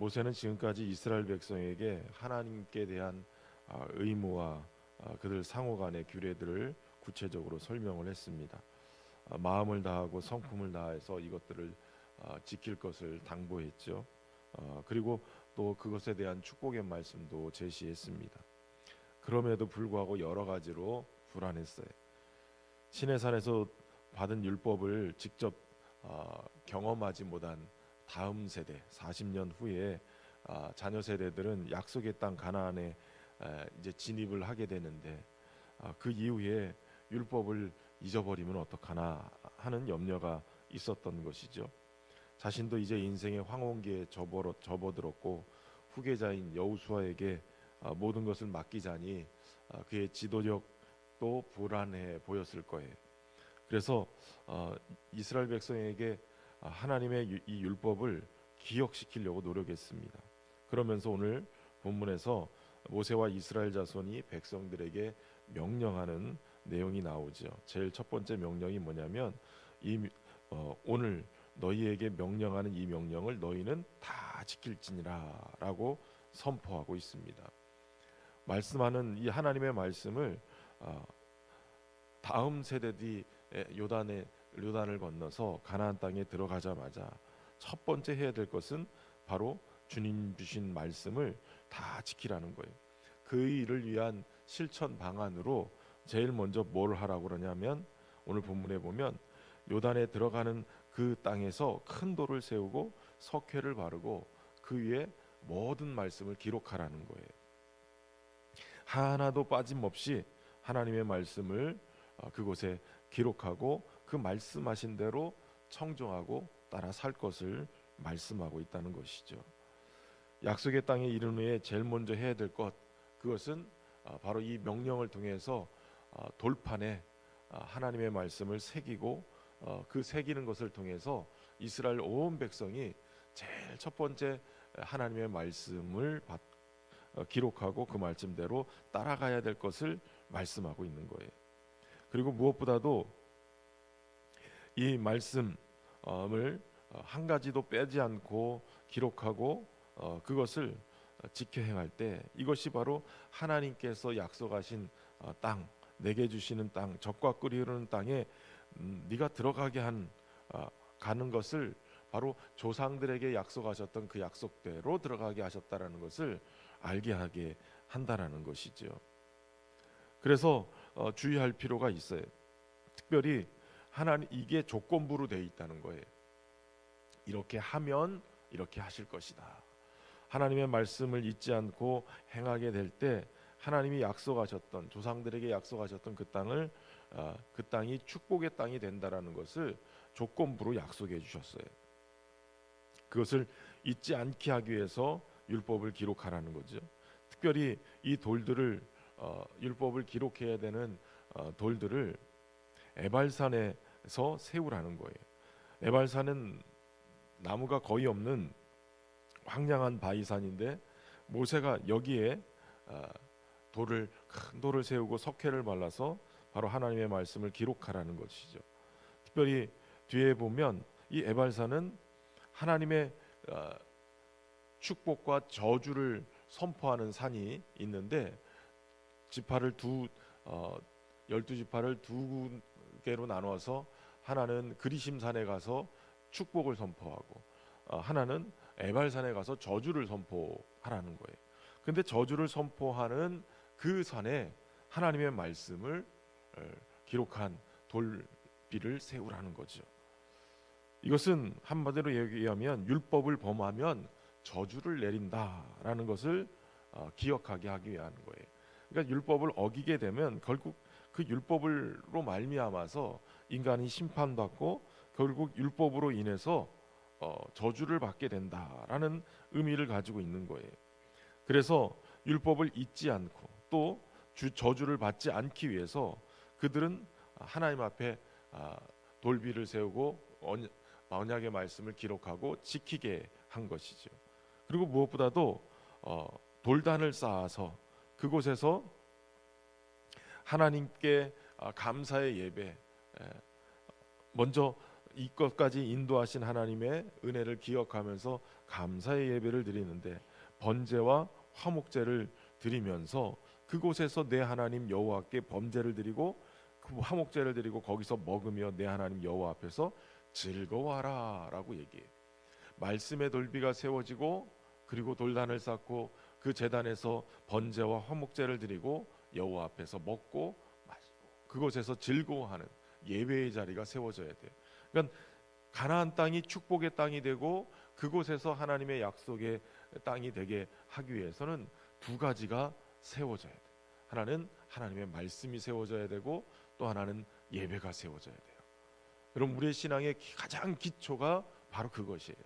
모세는 지금까지 이스라엘 백성에게 하나님께 대한 의무와 그들 상호 간의 규례들을 구체적으로 설명을 했습니다. 마음을 다하고 성품을 다해서 이것들을 지킬 것을 당부했죠. 그리고 또 그것에 대한 축복의 말씀도 제시했습니다. 그럼에도 불구하고 여러 가지로 불안했어요. 시내산에서 받은 율법을 직접 경험하지 못한 다음 세대 40년 후에 자녀 세대들은 약속의 땅 가나안에 이제 진입을 하게 되는데 그 이후에 율법을 잊어버리면 어떡하나 하는 염려가 있었던 것이죠. 자신도 이제 인생의 황혼기에 접어들었고 후계자인 여호수아에게 모든 것을 맡기자니 그의 지도력도 불안해 보였을 거예요. 그래서 이스라엘 백성에게 하나님의 이 율법을 기억시키려고 노력했습니다. 그러면서 오늘 본문에서 모세와 이스라엘 자손이 백성들에게 명령하는 내용이 나오죠. 제일 첫 번째 명령이 뭐냐면 오늘 너희에게 명령하는 이 명령을 너희는 다 지킬지니라 라고 선포하고 있습니다. 말씀하는 이 하나님의 말씀을 다음 세대들이 요단을 건너서 가나안 땅에 들어가자마자 첫 번째 해야 될 것은 바로 주님 주신 말씀을 다 지키라는 거예요. 그 일을 위한 실천 방안으로 제일 먼저 뭘 하라고 그러냐면 오늘 본문에 보면 요단에 들어가는 그 땅에서 큰 돌을 세우고 석회를 바르고 그 위에 모든 말씀을 기록하라는 거예요. 하나도 빠짐없이 하나님의 말씀을 그곳에 기록하고 그 말씀하신 대로 청종하고 따라 살 것을 말씀하고 있다는 것이죠. 약속의 땅에 이른 후에 제일 먼저 해야 될 것, 그것은 바로 이 명령을 통해서 돌판에 하나님의 말씀을 새기고 그 새기는 것을 통해서 이스라엘 온 백성이 제일 첫 번째 하나님의 말씀을 기록하고 그 말씀대로 따라가야 될 것을 말씀하고 있는 거예요. 그리고 무엇보다도 이 말씀을 한 가지도 빼지 않고 기록하고 그것을 지켜 행할 때 이것이 바로 하나님께서 약속하신 땅, 내게 주시는 땅, 젖과 꿀이 흐르는 땅에 네가 들어가게 가는 것을 바로 조상들에게 약속하셨던 그 약속대로 들어가게 하셨다라는 것을 알게 하게 한다라는 것이죠. 그래서 주의할 필요가 있어요. 특별히 하나님 이게 조건부로 되어 있다는 거예요. 이렇게 하면 이렇게 하실 것이다. 하나님의 말씀을 잊지 않고 행하게 될 때 하나님이 약속하셨던 조상들에게 약속하셨던 그 땅이 축복의 땅이 된다라는 것을 조건부로 약속해 주셨어요. 그것을 잊지 않게 하기 위해서 율법을 기록하라는 거죠. 특별히 이 돌들을 율법을 기록해야 되는 돌들을 에발산에서 세우라는 거예요. 에발산은 나무가 거의 없는 황량한 바위산인데 모세가 여기에 큰 돌을 세우고 석회를 발라서 바로 하나님의 말씀을 기록하라는 것이죠. 특별히 뒤에 보면 이 에발산은 하나님의 축복과 저주를 선포하는 산이 있는데 지파를 12지파를 두 개로 나누어서 하나는 그리심산에 가서 축복을 선포하고 하나는 에발산에 가서 저주를 선포하라는 거예요. 근데 저주를 선포하는 그 산에 하나님의 말씀을 기록한 돌비를 세우라는 거죠. 이것은 한마디로 얘기하면 율법을 범하면 저주를 내린다라는 것을 기억하게 하기 위한 거예요. 그러니까 율법을 어기게 되면 결국 그 율법으로 말미암아서 인간이 심판받고 결국 율법으로 인해서 저주를 받게 된다라는 의미를 가지고 있는 거예요. 그래서 율법을 잊지 않고 또 저주를 받지 않기 위해서 그들은 하나님 앞에 돌비를 세우고 언약의 말씀을 기록하고 지키게 한 것이죠. 그리고 무엇보다도 돌단을 쌓아서 그곳에서 하나님께 감사의 예배, 먼저 이것까지 인도하신 하나님의 은혜를 기억하면서 감사의 예배를 드리는데 번제와 화목제를 드리면서 그곳에서 내 하나님 여호와께 범제를 드리고 그 화목제를 드리고 거기서 먹으며 내 하나님 여호와 앞에서 즐거워하라라고 얘기해요. 말씀의 돌비가 세워지고 그리고 돌단을 쌓고 그 제단에서 번제와 화목제를 드리고 여호와 앞에서 먹고 마시고 그곳에서 즐거워하는 예배의 자리가 세워져야 돼요. 그러니까 가나안 땅이 축복의 땅이 되고 그곳에서 하나님의 약속의 땅이 되게 하기 위해서는 두 가지가 세워져야 돼요. 하나는 하나님의 말씀이 세워져야 되고 또 하나는 예배가 세워져야 돼요. 여러분, 우리의 신앙의 가장 기초가 바로 그것이에요.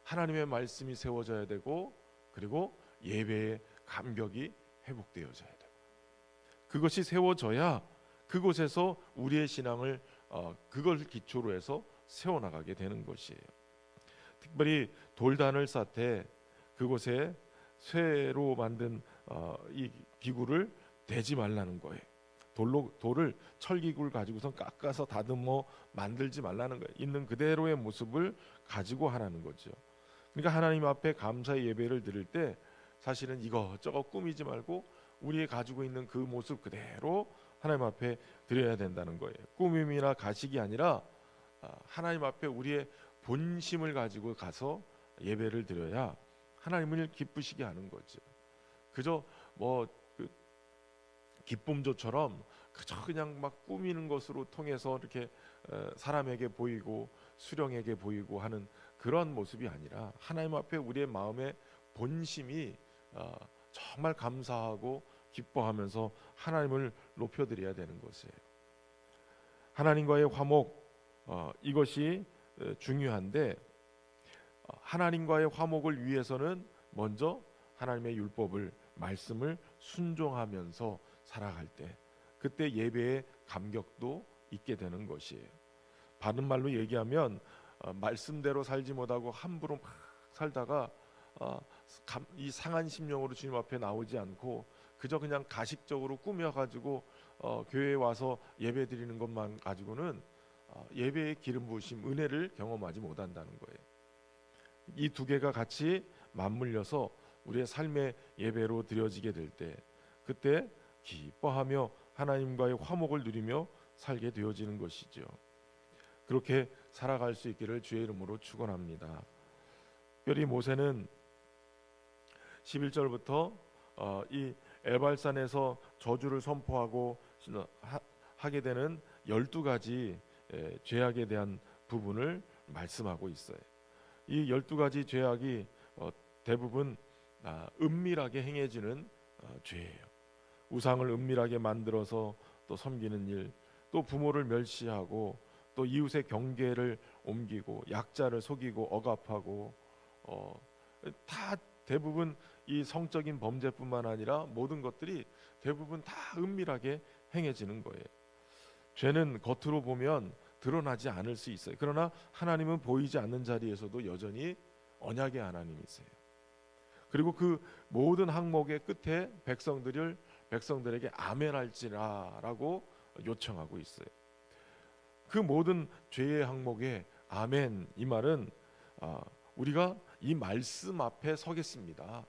하나님의 말씀이 세워져야 되고 그리고 예배의 감격이 회복되어져야 돼요. 그것이 세워져야 그곳에서 우리의 신앙을 그걸 기초로 해서 세워나가게 되는 것이에요. 특별히 돌단을 쌓되 그곳에 쇠로 만든 이 기구를 대지 말라는 거예요. 돌을 철기구를 가지고선 깎아서 다듬어 만들지 말라는 거예요. 있는 그대로의 모습을 가지고 하라는 거죠. 그러니까 하나님 앞에 감사의 예배를 드릴 때 사실은 이것저것 꾸미지 말고 우리의 가지고 있는 그 모습 그대로 하나님 앞에 드려야 된다는 거예요. 꾸밈이나 가식이 아니라 하나님 앞에 우리의 본심을 가지고 가서 예배를 드려야 하나님을 기쁘시게 하는 거죠. 그저 기쁨조처럼 그저 그냥 막 꾸미는 것으로 통해서 이렇게 사람에게 보이고 수령에게 보이고 하는 그런 모습이 아니라 하나님 앞에 우리의 마음의 본심이 정말 감사하고 기뻐하면서 하나님을 높여드려야 되는 것이에요. 하나님과의 화목, 이것이 중요한데 하나님과의 화목을 위해서는 먼저 하나님의 율법을 말씀을 순종하면서 살아갈 때 그때 예배의 감격도 있게 되는 것이에요. 바른 말로 얘기하면 말씀대로 살지 못하고 함부로 막 살다가 이 상한 심령으로 주님 앞에 나오지 않고 그저 그냥 가식적으로 꾸며가지고 교회에 와서 예배 드리는 것만 가지고는 예배의 기름 부으심 은혜를 경험하지 못한다는 거예요. 이 두 개가 같이 맞물려서 우리의 삶의 예배로 드려지게 될 때 그때 기뻐하며 하나님과의 화목을 누리며 살게 되어지는 것이죠. 그렇게 살아갈 수 있기를 주의 이름으로 축원합니다. 특별히 모세는 11절부터 이 에발산에서 저주를 선포하고 하게 되는 12가지 죄악에 대한 부분을 말씀하고 있어요. 이 12가지 죄악이 대부분 은밀하게 행해지는 죄예요. 우상을 은밀하게 만들어서 또 섬기는 일, 또 부모를 멸시하고 또 이웃의 경계를 옮기고 약자를 속이고 억압하고 다 대부분 이 성적인 범죄뿐만 아니라 모든 것들이 대부분 다 은밀하게 행해지는 거예요. 죄는 겉으로 보면 드러나지 않을 수 있어요. 그러나 하나님은 보이지 않는 자리에서도 여전히 언약의 하나님이세요. 그리고 그 모든 항목의 끝에 백성들에게 아멘할지라라고 요청하고 있어요. 그 모든 죄의 항목에 아멘, 이 말은 우리가 이 말씀 앞에 서겠습니다,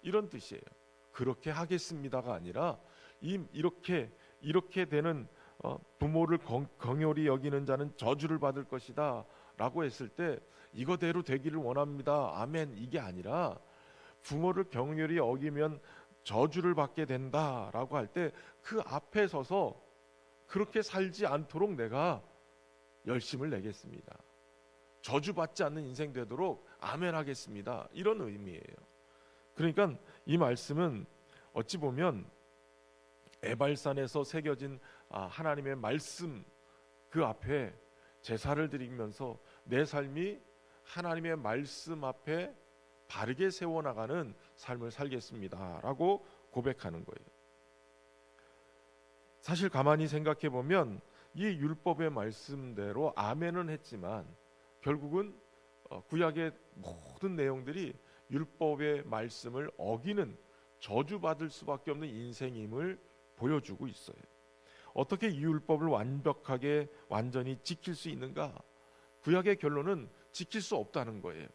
이런 뜻이에요. 그렇게 하겠습니다가 아니라 이렇게 되는 부모를 긍휼히 여기는 자는 저주를 받을 것이다 라고 했을 때 이거대로 되기를 원합니다, 아멘, 이게 아니라 부모를 긍휼히 여기면 저주를 받게 된다라고 할 때 그 앞에 서서 그렇게 살지 않도록 내가 열심을 내겠습니다, 저주받지 않는 인생 되도록 아멘 하겠습니다, 이런 의미예요. 그러니까 이 말씀은 어찌 보면 에발산에서 새겨진 하나님의 말씀 그 앞에 제사를 드리면서 내 삶이 하나님의 말씀 앞에 바르게 세워나가는 삶을 살겠습니다 라고 고백하는 거예요. 사실 가만히 생각해 보면 이 율법의 말씀대로 아멘은 했지만 결국은 구약의 모든 내용들이 율법의 말씀을 어기는 저주받을 수밖에 없는 인생임을 보여주고 있어요. 어떻게 이 율법을 완전히 지킬 수 있는가? 구약의 결론은 지킬 수 없다는 거예요.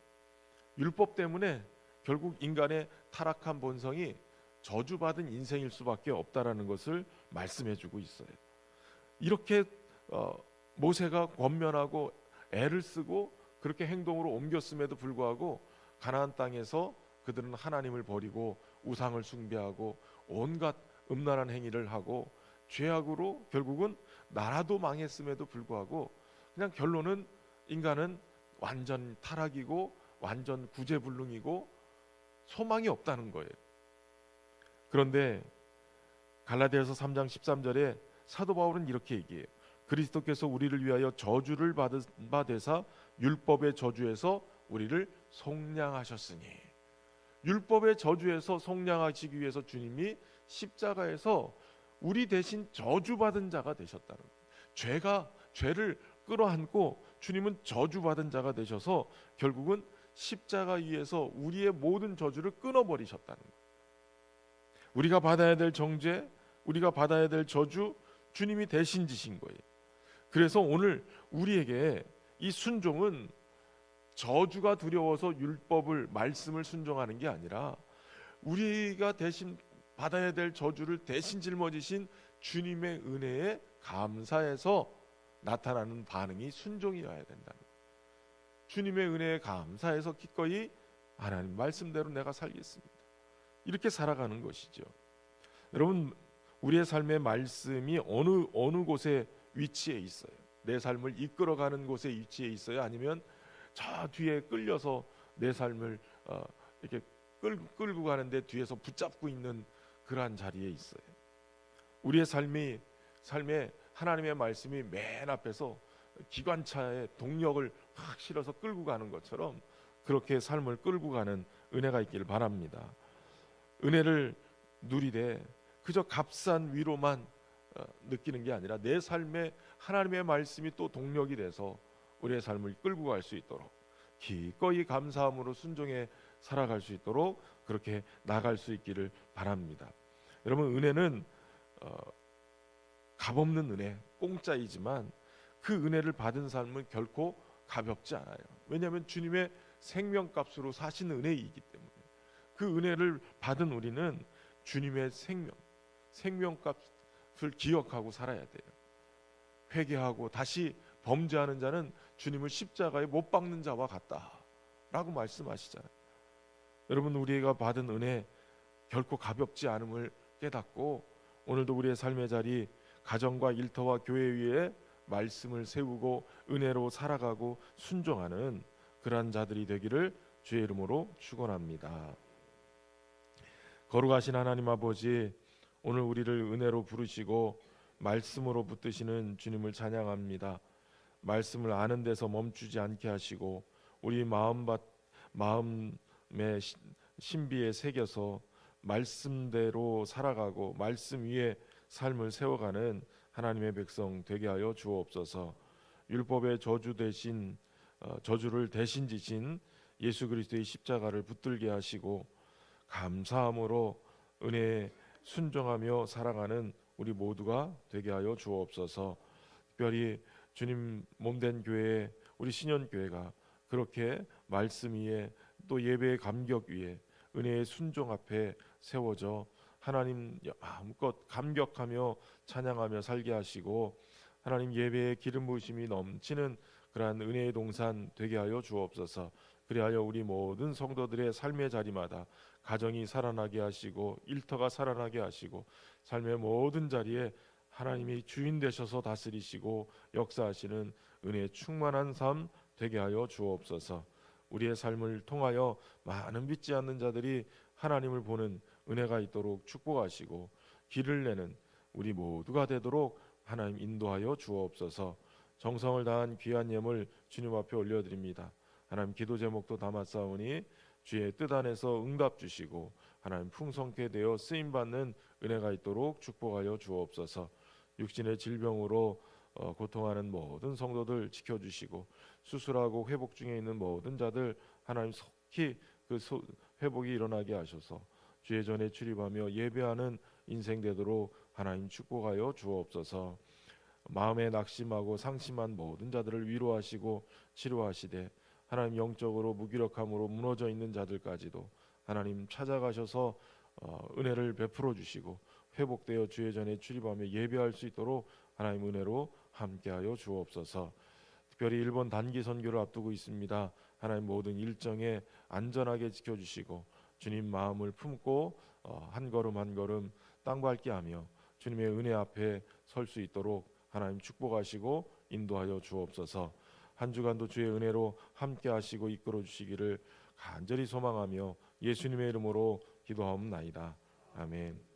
율법 때문에 결국 인간의 타락한 본성이 저주받은 인생일 수밖에 없다라는 것을 말씀해주고 있어요. 이렇게 모세가 권면하고 애를 쓰고 그렇게 행동으로 옮겼음에도 불구하고 가나안 땅에서 그들은 하나님을 버리고 우상을 숭배하고 온갖 음란한 행위를 하고 죄악으로 결국은 나라도 망했음에도 불구하고 그냥 결론은 인간은 완전 타락이고 완전 구제불능이고 소망이 없다는 거예요. 그런데 갈라디아서 3장 13절에 사도 바울은 이렇게 얘기해요. 그리스도께서 우리를 위하여 저주를 받으사 율법의 저주에서 우리를 속량하셨으니, 율법의 저주에서 속량하시기 위해서 주님이 십자가에서 우리 대신 저주받은 자가 되셨다는 거예요. 죄를 끌어안고 주님은 저주받은 자가 되셔서 결국은 십자가 위에서 우리의 모든 저주를 끊어버리셨다는 거예요. 우리가 받아야 될 정죄, 우리가 받아야 될 저주 주님이 대신 지신 거예요. 그래서 오늘 우리에게 이 순종은 저주가 두려워서 율법을 말씀을 순종하는 게 아니라 우리가 대신 받아야 될 저주를 대신 짊어지신 주님의 은혜에 감사해서 나타나는 반응이 순종이어야 된다는 거예요. 주님의 은혜에 감사해서 기꺼이 하나님 말씀대로 내가 살겠습니다, 이렇게 살아가는 것이죠. 여러분, 우리의 삶의 말씀이 어느 곳에 위치해 있어요? 내 삶을 이끌어가는 곳에 위치해 있어요? 아니면 저 뒤에 끌려서 내 삶을 이렇게 끌고 가는데 뒤에서 붙잡고 있는 그러한 자리에 있어요? 우리의 삶에 하나님의 말씀이 맨 앞에서 기관차에 동력을 확 실어서 끌고 가는 것처럼 그렇게 삶을 끌고 가는 은혜가 있기를 바랍니다. 은혜를 누리되 그저 값싼 위로만 느끼는 게 아니라 내 삶에 하나님의 말씀이 또 동력이 돼서 우리의 삶을 끌고 갈 수 있도록 기꺼이 감사함으로 순종해 살아갈 수 있도록 그렇게 나갈 수 있기를 바랍니다. 여러분, 은혜는 값없는 은혜, 공짜이지만 그 은혜를 받은 삶은 결코 가볍지 않아요. 왜냐하면 주님의 생명값으로 사신 은혜이기 때문에 그 은혜를 받은 우리는 주님의 생명값을 기억하고 살아야 돼요. 회개하고 다시 범죄하는 자는 주님을 십자가에 못 박는 자와 같다라고 말씀하시잖아요. 여러분, 우리가 받은 은혜 결코 가볍지 않음을 깨닫고 오늘도 우리의 삶의 자리, 가정과 일터와 교회 위에 말씀을 세우고 은혜로 살아가고 순종하는 그러한 자들이 되기를 주의 이름으로 축원합니다. 거룩하신 하나님 아버지, 오늘 우리를 은혜로 부르시고 말씀으로 붙드시는 주님을 찬양합니다. 말씀을 아는 데서 멈추지 않게 하시고 우리 마음의 신비에 새겨서 말씀대로 살아가고 말씀 위에 삶을 세워가는 하나님의 백성 되게 하여 주옵소서. 율법의 저주를 대신 지신 예수 그리스도의 십자가를 붙들게 하시고 감사함으로 은혜에 순종하며 살아가는 우리 모두가 되게 하여 주옵소서. 특별히 주님 몸된 교회, 우리 신현교회가 그렇게 말씀 위에 또 예배의 감격 위에 은혜의 순종 앞에 세워져 하나님 마음껏 감격하며 찬양하며 살게 하시고 하나님 예배의 기름 부으심이 넘치는 그러한 은혜의 동산 되게 하여 주옵소서. 그리하여 우리 모든 성도들의 삶의 자리마다 가정이 살아나게 하시고 일터가 살아나게 하시고 삶의 모든 자리에 하나님이 주인 되셔서 다스리시고 역사하시는 은혜의 충만한 삶 되게 하여 주옵소서. 우리의 삶을 통하여 많은 믿지 않는 자들이 하나님을 보는 은혜가 있도록 축복하시고 길을 내는 우리 모두가 되도록 하나님 인도하여 주옵소서. 정성을 다한 귀한 예물 주님 앞에 올려드립니다. 하나님 기도 제목도 담았사오니 주의 뜻 안에서 응답 주시고 하나님 풍성케 되어 쓰임받는 은혜가 있도록 축복하여 주옵소서. 육신의 질병으로 고통하는 모든 성도들 지켜주시고 수술하고 회복 중에 있는 모든 자들 하나님 속히 그 회복이 일어나게 하셔서 주의 전에 출입하며 예배하는 인생 되도록 하나님 축복하여 주옵소서. 마음에 낙심하고 상심한 모든 자들을 위로하시고 치료하시되 하나님 영적으로 무기력함으로 무너져 있는 자들까지도 하나님 찾아가셔서 은혜를 베풀어 주시고 회복되어 주의 전에 출입하며 예배할 수 있도록 하나님 은혜로 함께하여 주옵소서. 특별히 일본 단기 선교를 앞두고 있습니다. 하나님 모든 일정에 안전하게 지켜주시고 주님 마음을 품고 한 걸음 한 걸음 땅밟게 하며 주님의 은혜 앞에 설 수 있도록 하나님 축복하시고 인도하여 주옵소서. 한 주간도 주의 은혜로 함께하시고 이끌어 주시기를 간절히 소망하며 예수님의 이름으로 기도하옵나이다. 아멘.